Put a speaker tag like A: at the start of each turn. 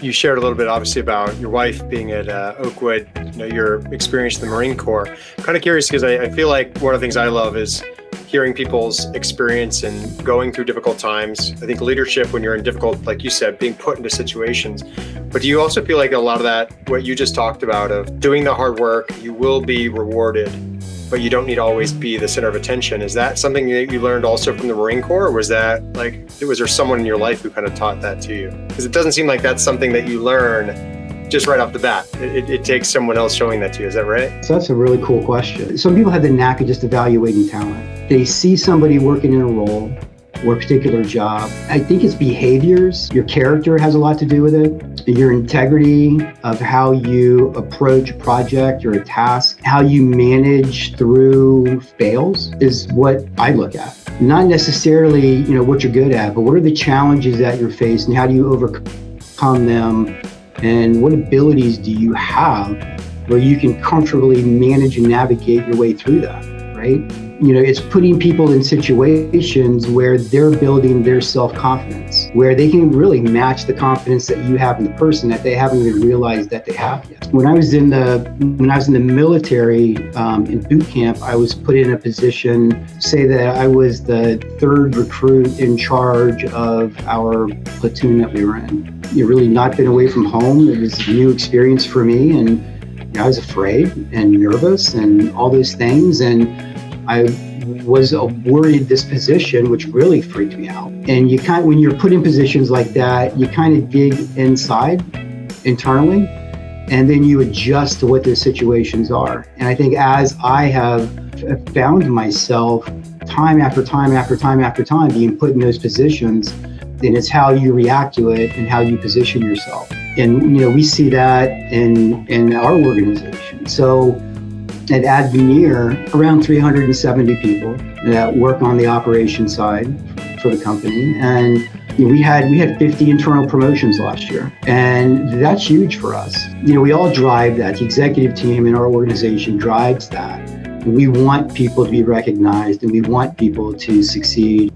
A: You shared a little bit, obviously, about your wife being at Oakwood, your experience in the Marine Corps. I'm kind of curious because I feel like one of the things I love is hearing people's experience and going through difficult times. I think leadership, when you're in difficult, like you said, being put into situations. But do you also feel like a lot of that, what you just talked about, of doing the hard work, you will be rewarded, but you don't need to always be the center of attention? Is that something that you learned also from the Marine Corps? Or was there someone in your life who kind of taught that to you? Because it doesn't seem like that's something that you learn just right off the bat. It takes someone else showing that to you. Is that right?
B: So that's a really cool question. Some people have the knack of just evaluating talent. They see somebody working in a role or a particular job. I think it's behaviors. Your character has a lot to do with it. Your integrity of how you approach a project or a task, how you manage through fails is what I look at. Not necessarily, what you're good at, but what are the challenges that you're faced and how do you overcome them? And what abilities do you have where you can comfortably manage and navigate your way through that, right? It's putting people in situations where they're building their self-confidence, where they can really match the confidence that you have in the person that they haven't even realized that they have yet. When I was in the military in boot camp, I was put in a position, say that I was the third recruit in charge of our platoon that we were in. Really not been away from home. It was a new experience for me, and I was afraid and nervous and all those things, and I was a worried disposition, which really freaked me out. And when you're put in positions like that, you kind of dig inside internally, and then you adjust to what those situations are. And I think as I have found myself time after time after time after time being put in those positions, then it's how you react to it and how you position yourself. And we see that in our organization. So at Adveneer, around 370 people that work on the operations side for the company. And we had 50 internal promotions last year. And that's huge for us. We all drive that. The executive team in our organization drives that. We want people to be recognized and we want people to succeed.